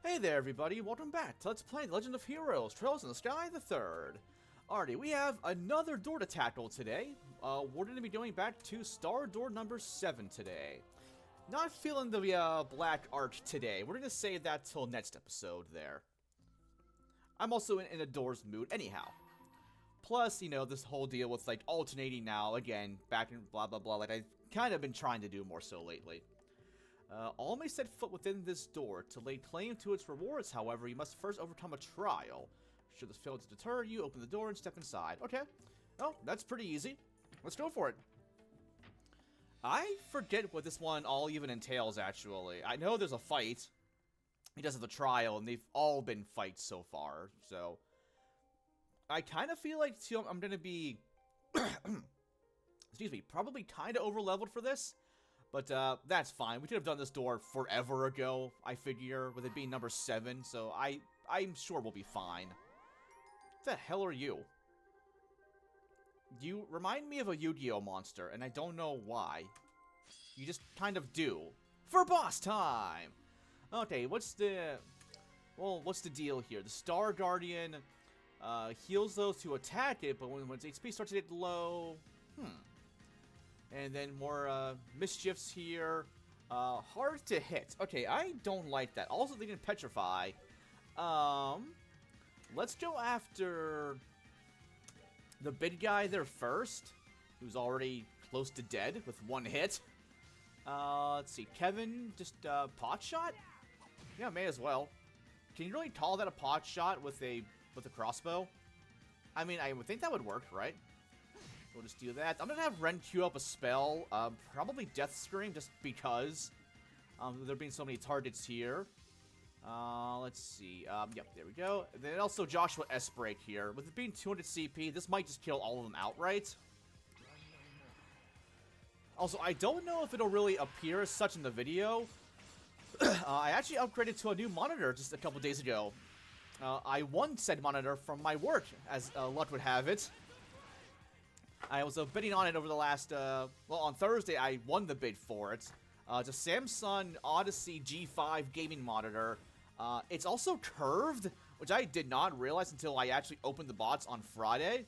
Hey there everybody, welcome back to Let's Play Legend of Heroes, Trails in the Sky the Third. Alrighty, we have another door to tackle today. We're going to be going back to star door number 7 today. Not feeling the black art today. We're going to save that till next episode there. I'm also in a doors mood anyhow. Plus, you know, this whole deal with like alternating now, again, back in blah blah blah, like I've kind of been trying to do more so lately. All may set foot within this door. To lay claim to its rewards, however, you must first overcome a trial. Should this fail to deter you, open the door and step inside. Okay. Oh, that's pretty easy. Let's go for it. I forget what this one all even entails, actually. I know there's a fight. He does have the trial, and they've all been fights so far, so... I kind of feel like I'm going to be... excuse me, probably kind of over-leveled for this. But, that's fine. We could have done this door forever ago, I figure, with it being number 7, so I'm sure we'll be fine. What the hell are you? You remind me of a Yu-Gi-Oh monster, and I don't know why. You just kind of do. For boss time! Okay, what's the deal here? The Star Guardian, heals those who attack it, but when its HP starts to get low... And then more mischiefs here. Hard to hit. Okay, I don't like that. Also, they didn't petrify. Let's go after the big guy there first, who's already close to dead with one hit. Let's see. Kevin, just pot shot? Yeah, may as well. Can you really call that a pot shot with a crossbow? I mean, I would think that would work, right? We'll just do that. I'm gonna have Renne queue up a spell, probably Death Scream, just because. There being so many targets here. Let's see. Yep, there we go. And then also Joshua S-Break here. With it being 200 CP, this might just kill all of them outright. Also, I don't know if it'll really appear as such in the video. I actually upgraded to a new monitor just a couple days ago. I won said monitor from my work, as luck would have it. I was bidding on it over the last, well, on Thursday, I won the bid for it. It's a Samsung Odyssey G5 gaming monitor. It's also curved, which I did not realize until I actually opened the box on Friday.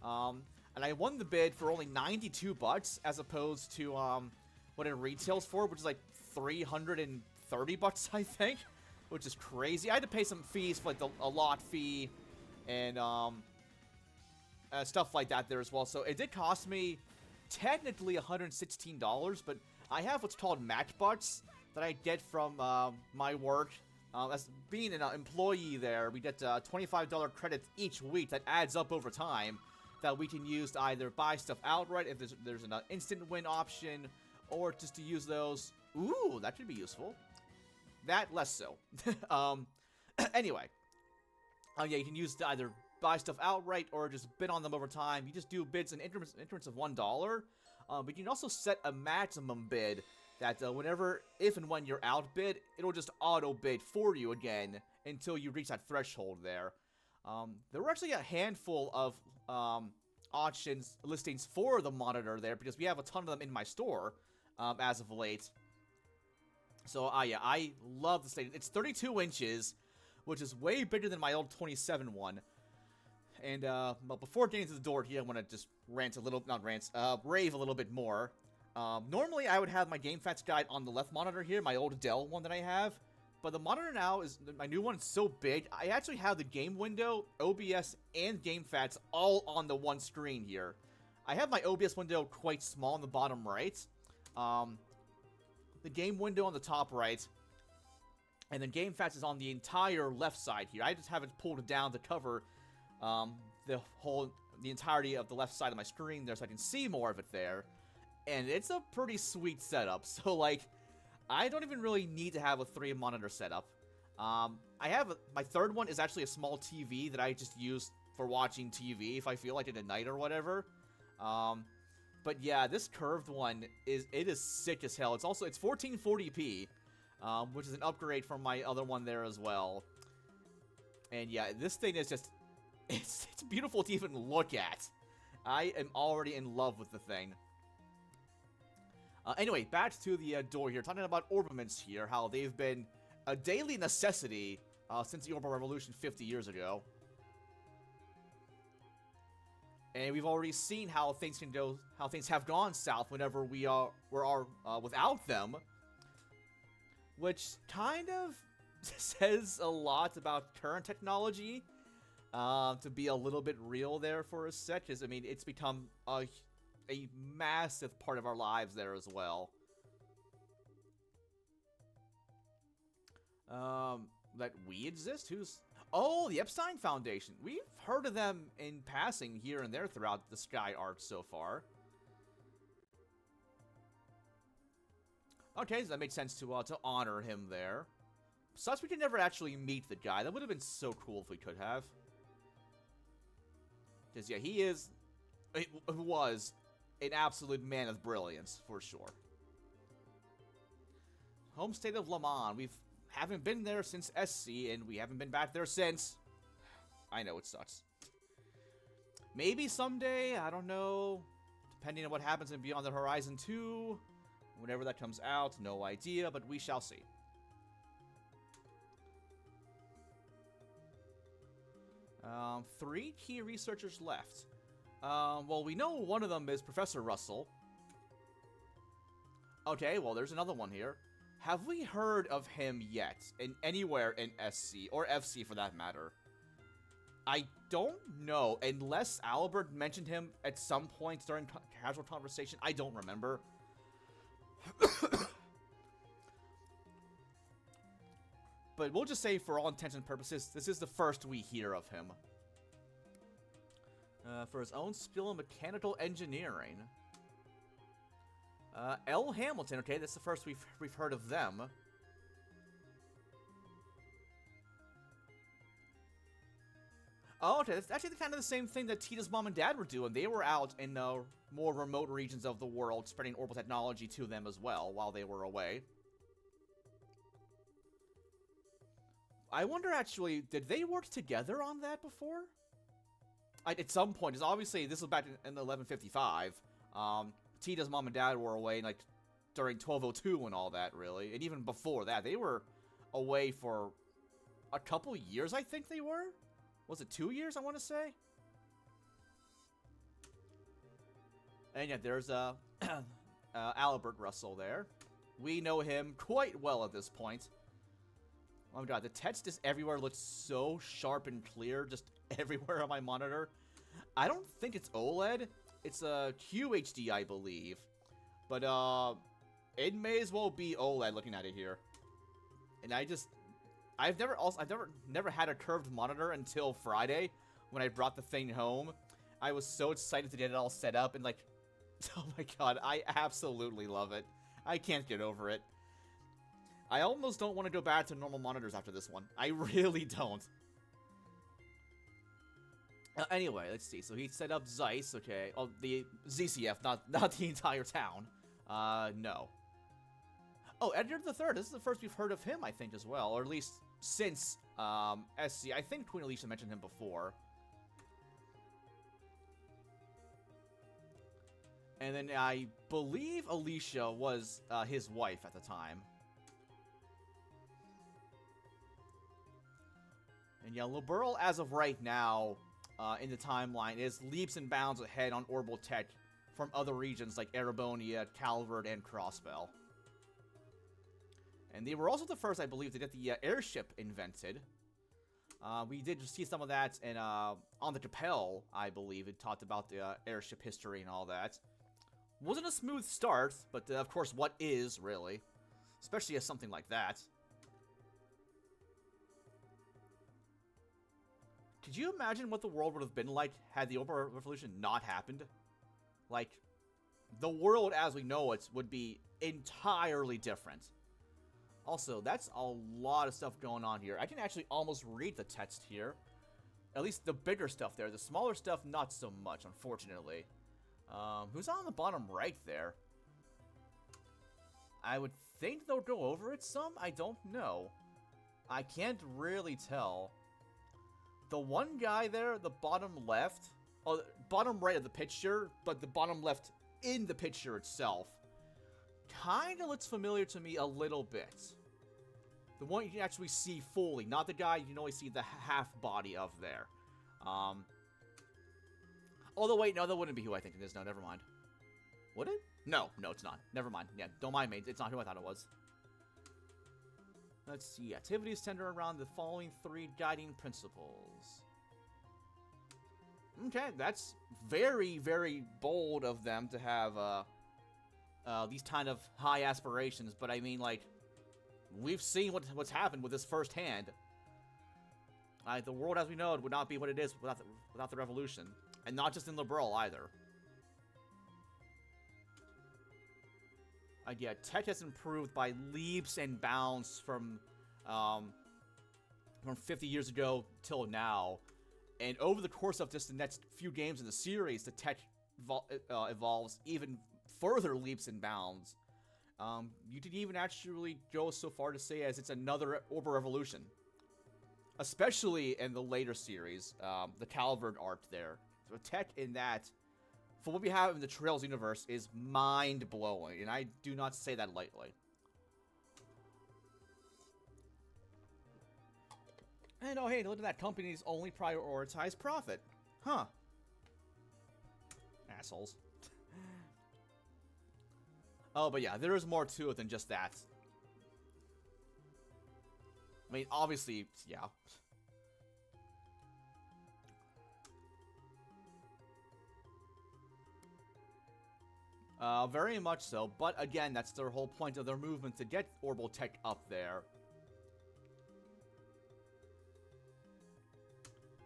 And I won the bid for only 92 bucks, as opposed to, what it retails for, which is like 330 bucks, I think. Which is crazy. I had to pay some fees for, like, a lot fee, and, stuff like that there as well. So it did cost me technically $116, but I have what's called matchbucks that I get from my work. As being an employee there, we get $25 credits each week that adds up over time that we can use to either buy stuff outright if there's an instant win option, or just to use those. Ooh, that could be useful. That, less so. Anyway. Yeah, you can use to either buy stuff outright or just bid on them over time. You just do bids in increments of $1. But you can also set a maximum bid that if and when you're outbid, it'll just auto bid for you again until you reach that threshold there. There were actually a handful of auctions listings for the monitor there because we have a ton of them in my store as of late. So yeah, I love the station. It's 32 inches, which is way bigger than my old 27 one. And, but before getting to the door here, I want to just rave a little bit more. Normally, I would have my GameFAQs guide on the left monitor here, my old Dell one that I have. But the monitor now my new one is so big, I actually have the game window, OBS, and GameFAQs all on the one screen here. I have my OBS window quite small in the bottom right. The game window on the top right. And then GameFAQs is on the entire left side here. I just have it pulled down to cover the entirety of the left side of my screen there, so I can see more of it there. And it's a pretty sweet setup. So, like, I don't even really need to have a 3-monitor setup. My third one is actually a small TV that I just use for watching TV if I feel like it at night or whatever. But yeah, this curved one is sick as hell. It's 1440p, which is an upgrade from my other one there as well. And yeah, this thing is just... It's beautiful to even look at. I am already in love with the thing. Anyway, back to the door here. Talking about ornaments here. How they've been a daily necessity since the Orbal Revolution 50 years ago. And we've already seen how things can go, how things have gone south whenever we are without them, which kind of says a lot about current technology. To be a little bit real there for a sec, because I mean it's become a massive part of our lives there as well. That we exist? Who's... Oh, the Epstein Foundation. We've heard of them in passing here and there throughout the Sky arc so far. Okay, so that made sense to honor him there. Such we could never actually meet the guy. That would have been so cool if we could have. Because, yeah, he was an absolute man of brilliance, for sure. Home state of Le Mans. We haven't been there since SC, and we haven't been back there since. I know, it sucks. Maybe someday, I don't know. Depending on what happens in Beyond the Horizon 2. Whenever that comes out, no idea, but we shall see. Three key researchers left. Well, we know one of them is Professor Russell. Okay, well, there's another one here. Have we heard of him yet? Anywhere in SC, or FC for that matter? I don't know, unless Albert mentioned him at some point during casual conversation. I don't remember. But we'll just say, for all intents and purposes, this is the first we hear of him. For his own skill in mechanical engineering. L. Hamilton, okay, that's the first we've heard of them. Oh, okay, that's actually kind of the same thing that Tita's mom and dad were doing. They were out in the more remote regions of the world, spreading Orbal technology to them as well, while they were away. I wonder, actually, did they work together on that before? At some point, because obviously this was back in 1155. Tita's mom and dad were away, like, during 1202 and all that, really. And even before that, they were away for a couple years, I think they were? Was it 2 years, I want to say? And yeah, there's Albert Russell there. We know him quite well at this point. Oh my god, the text just everywhere looks so sharp and clear, just everywhere on my monitor. I don't think it's OLED. It's a QHD, I believe. But it may as well be OLED looking at it here. And I've never had a curved monitor until Friday when I brought the thing home. I was so excited to get it all set up and like, oh my god, I absolutely love it. I can't get over it. I almost don't want to go back to normal monitors after this one. I really don't. Anyway, let's see. So he set up Zeiss, okay. Oh, the ZCF, not the entire town. No. Oh, Edgar III. This is the first we've heard of him, I think, as well. Or at least since SC. I think Queen Alicia mentioned him before. And then I believe Alicia was his wife at the time. And yeah, Labyrinth, as of right now, in the timeline, is leaps and bounds ahead on Orbal tech from other regions like Erebonia, Calvert, and Crossbell. And they were also the first, I believe, to get the airship invented. We did see some of that in, on the Capel, I believe. It talked about the airship history and all that. Wasn't a smooth start, but of course, what is, really? Especially as something like that. Could you imagine what the world would have been like had the Orbal Revolution not happened? Like, the world as we know it would be entirely different. Also, that's a lot of stuff going on here. I can actually almost read the text here. At least the bigger stuff there. The smaller stuff, not so much, unfortunately. Who's on the bottom right there? I would think they'll go over it some. I don't know. I can't really tell. The one guy there, the bottom left, oh, bottom right of the picture, but the bottom left in the picture itself, kind of looks familiar to me a little bit. The one you can actually see fully, not the guy you can only see the half body of there. Although, wait, no, that wouldn't be who I think it is. No, never mind. Would it? No, it's not. Never mind. Yeah, don't mind me. It's not who I thought it was. Let's see. Activities center around the following 3 guiding principles. Okay, that's very, very bold of them to have these kind of high aspirations. But I mean, like, we've seen what's happened with this firsthand. The world as we know it would not be what it is without the revolution. And not just in liberal either. Yeah, tech has improved by leaps and bounds from 50 years ago till now. And over the course of just the next few games in the series, the tech evolves even further leaps and bounds. You could even actually go so far to say as it's another Orbal revolution. Especially in the later series, the Calvert arc there. So tech in that, for what we have in the Trails universe, is mind-blowing, and I do not say that lightly. And oh hey, look at that, companies only prioritize profit. Huh. Assholes. Oh, but yeah, there is more to it than just that. I mean, obviously, yeah. Very much so, but again, that's their whole point of their movement to get Orbal tech up there.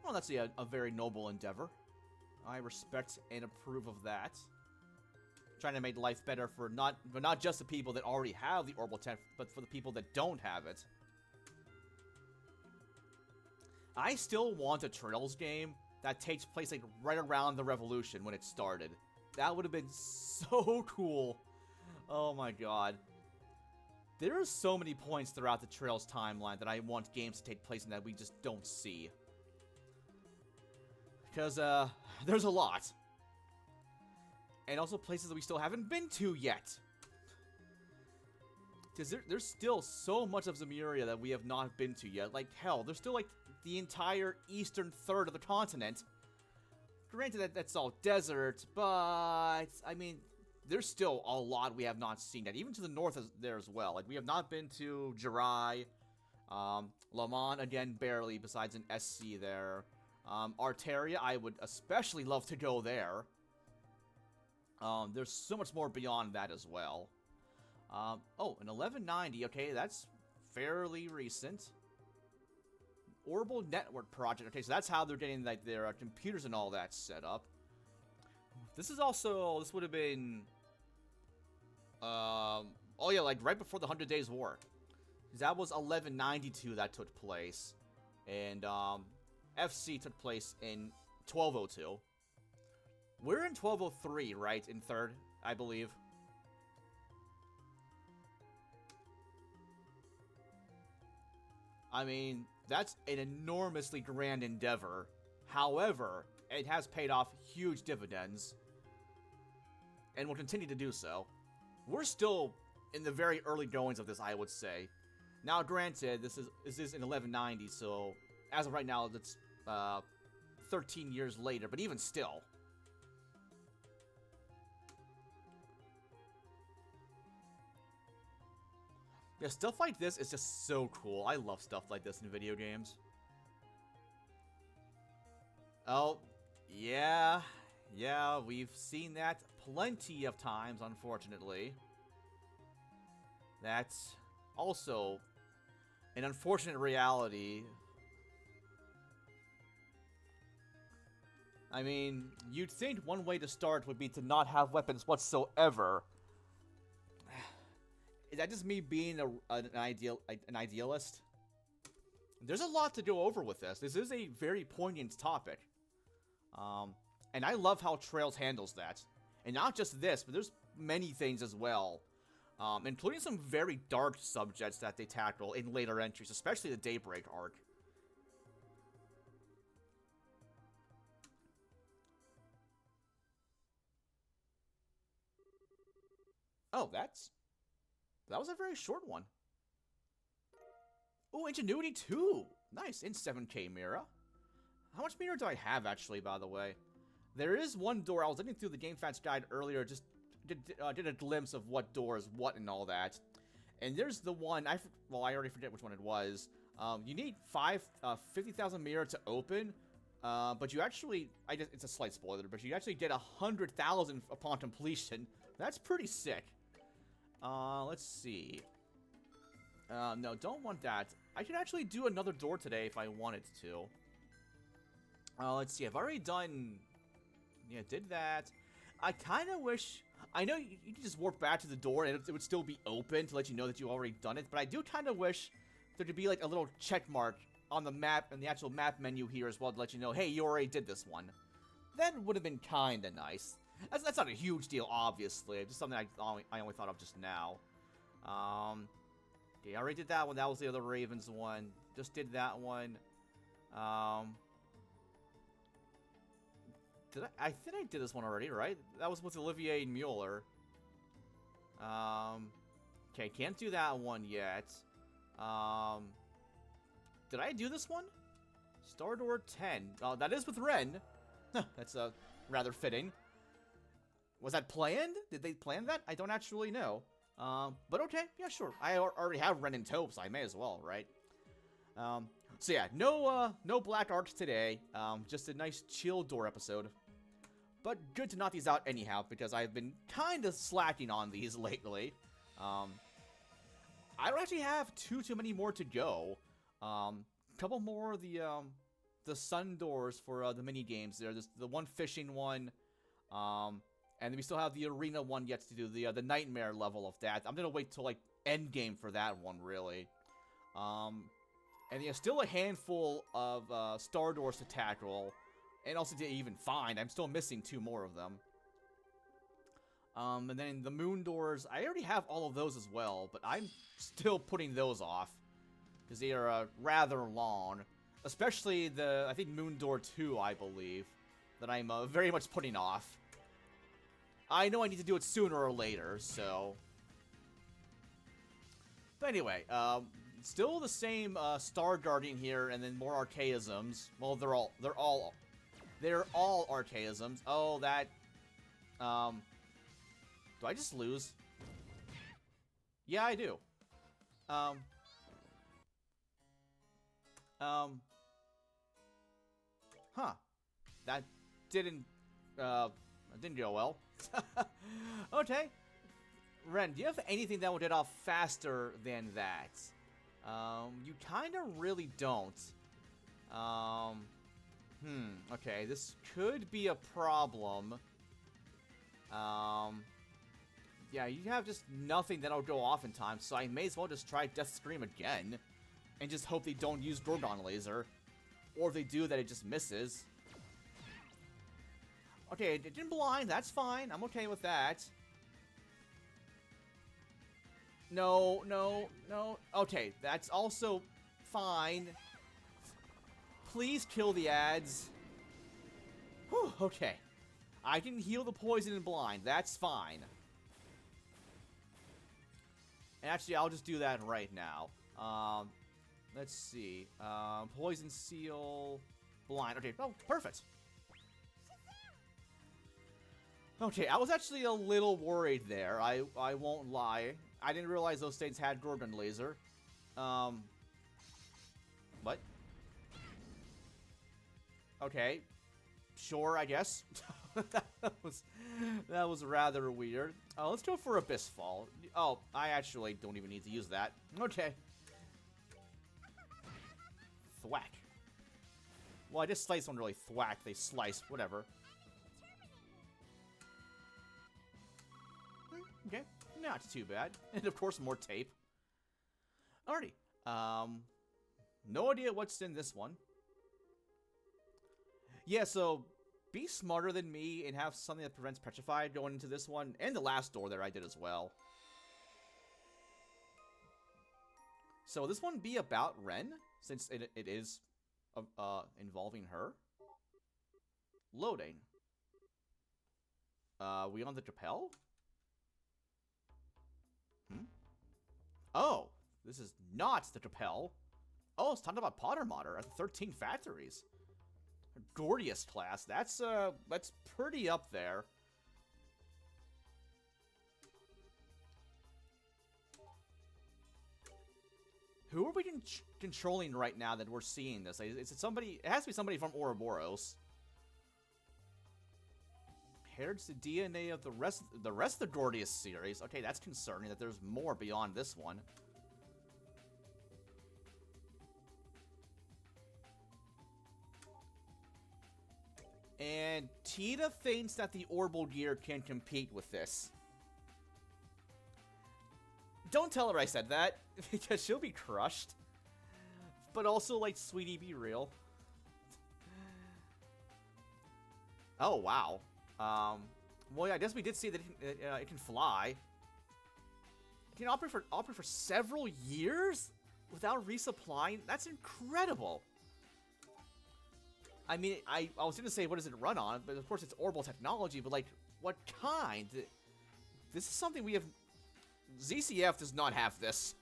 Well, that's a very noble endeavor. I respect and approve of that. Trying to make life better for not just the people that already have the Orbal tech, but for the people that don't have it. I still want a Trails game that takes place like right around the revolution when it started. That would have been so cool. Oh my god. There are so many points throughout the Trails timeline that I want games to take place in that we just don't see. Because, there's a lot. And also places that we still haven't been to yet. Because there's still so much of Zemuria that we have not been to yet. Like, hell, there's still, like, the entire eastern third of the continent. Granted, that's all desert, but, I mean, there's still a lot we have not seen yet. Even to the north there as well. Like, we have not been to Jirai. Lamont, again, barely, besides an SC there. Arteria, I would especially love to go there. There's so much more beyond that as well. Oh, an 1190, okay, that's fairly recent. Orbal Network Project, okay, so that's how they're getting like their computers and all that set up. This would have been, oh yeah, like right before the 100 Days War. That was 1192 that took place. And, FC took place in 1202. We're in 1203, right? In third, I believe. I mean, that's an enormously grand endeavor. However, it has paid off huge dividends. And will continue to do so. We're still in the very early goings of this, I would say. Now, granted, this is in 1190, so as of right now, it's 13 years later, but even still. Yeah, stuff like this is just so cool. I love stuff like this in video games. Oh, yeah. Yeah, we've seen that plenty of times, unfortunately. That's also an unfortunate reality. I mean, you'd think one way to start would be to not have weapons whatsoever. Is that just me being an idealist? There's a lot to go over with this. This is a very poignant topic. And I love how Trails handles that. And not just this, but there's many things as well. Including some very dark subjects that they tackle in later entries, especially the Daybreak arc. Oh, that was a very short one. Ooh, Ingenuity 2. Nice, in 7K Mira. How much meter do I have, actually, by the way? There is one door. I was looking through the Game Facts guide earlier, just did a glimpse of what door is what and all that. And there's the one, I already forget which one it was. You need 50,000 meter to open, but you actually, it's a slight spoiler, but you actually get 100,000 upon completion. That's pretty sick. Let's see. No, don't want that. I could actually do another door today if I wanted to. Let's see, I've already done... Yeah, did that. I kind of wish... I know you can just warp back to the door and it would still be open to let you know that you already done it, but I do kind of wish there could be like a little check mark on the map and the actual map menu here as well to let you know, hey, you already did this one. That would have been kind of nice. That's not a huge deal, obviously. It's just something I only thought of just now. Okay, I already did that one. That was the other Ravens one. Just did that one. I think I did this one already, right? That was with Olivier Mueller. Okay, can't do that one yet. Did I do this one? Star Door 10. Oh, that is with Renne. That's rather fitting. Was that planned? Did they plan that? I don't actually know. But okay, yeah, sure. I already have Renne in tow, so I may as well, right? So yeah, no black arcs today. Just a nice chill door episode. But good to knock these out anyhow, because I've been kind of slacking on these lately. I don't actually have too many more to go. Couple more of the sun doors for the mini games. There's the one fishing one, and then we still have the arena one yet to do, the nightmare level of that. I'm gonna wait till like end game for that one, really. And yeah, still a handful of star doors to tackle, and also to even find. I'm still missing 2 more of them. And then the moon doors, I already have all of those as well, but I'm still putting those off because they are rather long. Especially I think Moon Door 2, I believe, that I'm very much putting off. I know I need to do it sooner or later, so. But anyway, still the same Star Guardian here, and then more archaisms. Well, they're all archaisms. Oh, that. Do I just lose? Yeah, I do. Huh. That didn't go well. Okay. Renne, do you have anything that will get off faster than that? You kind of really don't. Okay, this could be a problem. Yeah, you have just nothing that'll go off in time, so I may as well just try Death Scream again. And just hope they don't use Gorgon Laser. Or if they do, that it just misses. Okay, it didn't blind, that's fine. I'm okay with that. No, no, no. Okay, that's also fine. Please kill the ads. Whew, okay. I can heal the poison and blind. That's fine. And actually, I'll just do that right now. Let's see. Poison seal, blind. Okay, oh, perfect. Okay, I was actually a little worried there. I won't lie. I didn't realize those things had Gorgon Laser. What? Okay. Sure, I guess. that was rather weird. Let's go for Abyss Fall. Oh, I actually don't even need to use that. Okay. Thwack. Well, I just slice don't really thwack. They slice. Whatever. Okay. Not too bad. And of course, more tape. Alrighty. No idea what's in this one. Yeah, so be smarter than me and have something that prevents Petrified going into this one. And the last door there I did as well. So this one be about Renne, since it is involving her. Loading. We on the Capel? Oh, this is not the Capel. Oh, it's talking about Potter Modder at 13 factories. Gordius class. That's pretty up there. Who are we controlling right now that we're seeing this? Is it somebody? It has to be somebody from Ouroboros. Inherits the DNA of the rest of the Gordius series. Okay, that's concerning that there's more beyond this one. And Tita thinks that the Orbal gear can compete with this. Don't tell her I said that, because she'll be crushed. But also, like, sweetie, be real. Oh, wow. Well, yeah, I guess we did see that it can fly. It can operate for several years without resupplying? That's incredible. I mean, I was going to say, what does it run on? But of course, it's Orbal technology, but like, what kind? This is something we have... ZCF does not have this.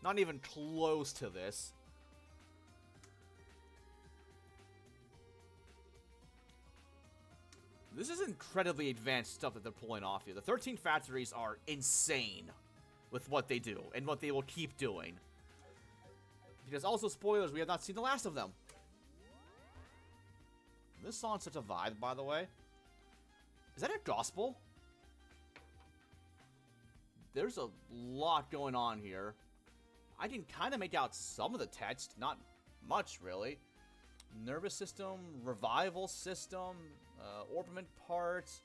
Not even close to this. This is incredibly advanced stuff that they're pulling off here. The 13 factories are insane with what they do and what they will keep doing. Because also, spoilers, we have not seen the last of them. This song's such a vibe, by the way. Is that a gospel? There's a lot going on here. I can kind of make out some of the text, not much, really. Nervous system, revival system, orbiment parts.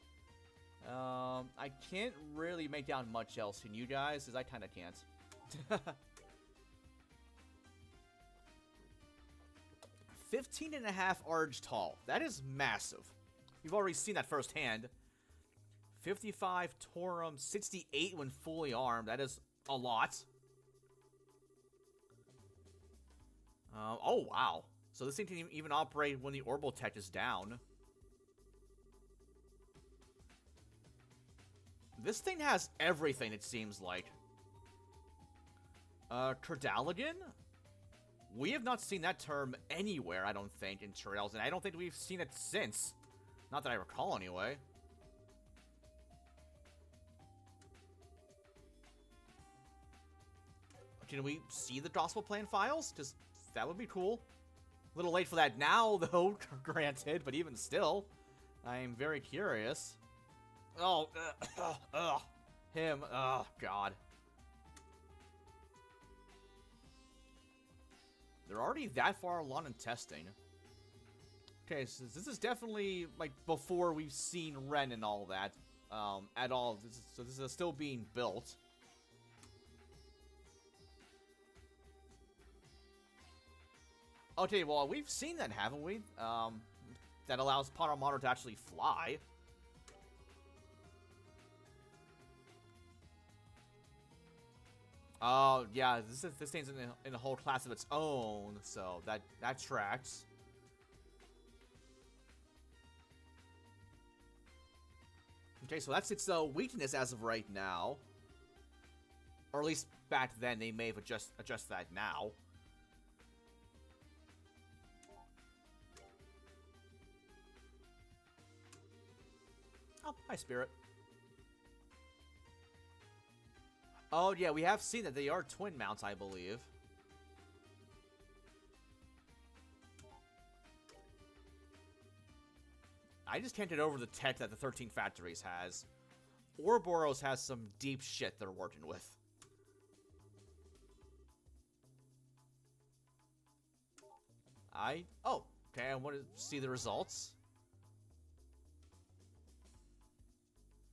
I can't really make out much else. Can you guys? Because I kind of can't. 15.5 arch tall. That is massive. You've already seen that firsthand. 55 Torum, 68 when fully armed. That is a lot. Oh, wow. So this thing can even operate when the Orbal tech is down. This thing has everything, it seems like. Cerdaligan? We have not seen that term anywhere, I don't think, in Trails, and I don't think we've seen it since. Not that I recall, anyway. Can we see the gospel plan files? Because that would be cool. A little late for that now, though, granted, but even still, I am very curious. Oh, him, oh, God. They're already that far along in testing. Okay, so this is definitely, like, before we've seen Renne and all that, at all. So this is still being built. Okay, well, we've seen that, haven't we? That allows Potter Modder to actually fly. Oh, yeah, this thing's in a whole class of its own, so that tracks. Okay, so that's its weakness as of right now. Or at least back then, they may have adjusted that now. Oh, hi, Spirit. Oh, yeah, we have seen that they are twin mounts, I believe. I just can't get over the tech that the 13 Factories has. Ouroboros has some deep shit they're working with. Oh, okay, I want to see the results.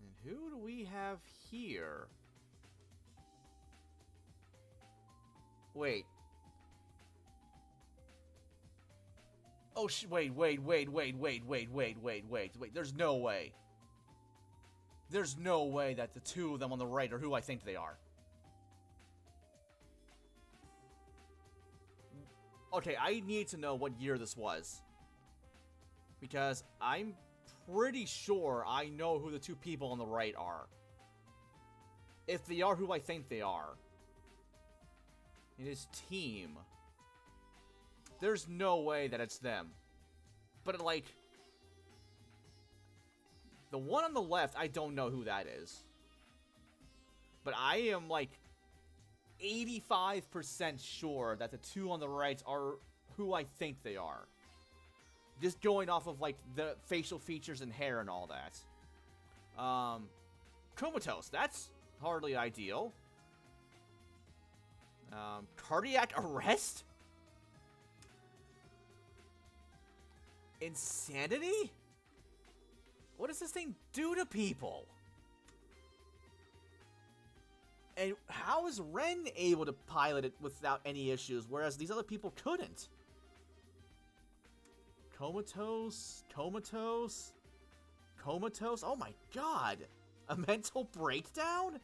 And who do we have here? Wait. Oh, wait. There's no way. There's no way that the two of them on the right are who I think they are. Okay, I need to know what year this was. Because I'm pretty sure I know who the two people on the right are. If they are who I think they are. It is team. There's no way that it's them. But, like, the one on the left, I don't know who that is. But I am, like, 85% sure that the two on the right are who I think they are. Just going off of, like, the facial features and hair and all that. Comatose, that's hardly ideal. Cardiac arrest? Insanity? What does this thing do to people? And how is Renne able to pilot it without any issues, whereas these other people couldn't? Comatose, comatose, comatose. Oh my god! A mental breakdown?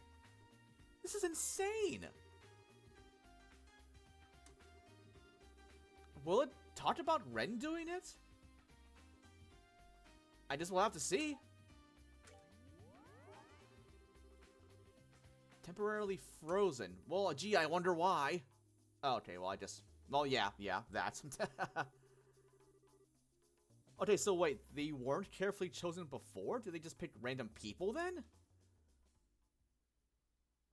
This is insane! Will it talk about Renne doing it? I just will have to see. Temporarily frozen. Well, gee, I wonder why. Oh, okay, well, I just... Well, yeah, that's... Okay, so wait, they weren't carefully chosen before? Did they just pick random people then?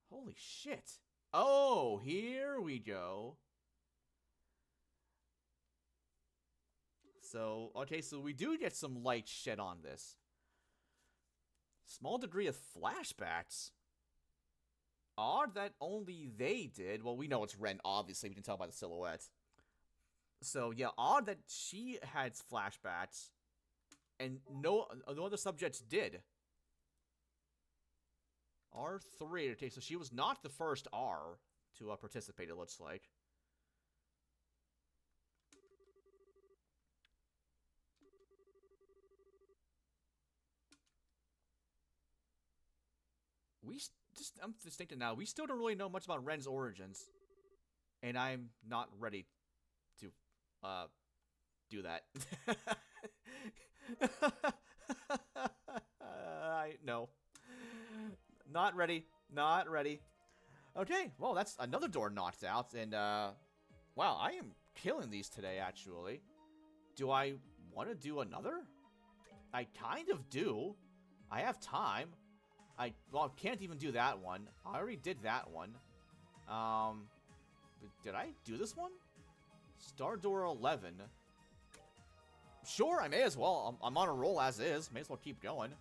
Holy shit. Oh, here we go. So, okay, so we do get some light shed on this. Small degree of flashbacks. Odd that only they did. Well, we know it's Renne, obviously. We can tell by the silhouette. So, yeah, odd that she had flashbacks. And no other subjects did. R3. Okay, so she was not the first R to participate, it looks like. I'm just thinking now, we still don't really know much about Renne's origins. And I'm not ready to, do that. No. Not ready. Not ready. Okay, well, that's another door knocked out, and, wow, I am killing these today, actually. Do I want to do another? I kind of do. I have time. Well, can't even do that one. I already did that one. Did I do this one? Star Door 11. Sure, I may as well. I'm on a roll as is. May as well keep going.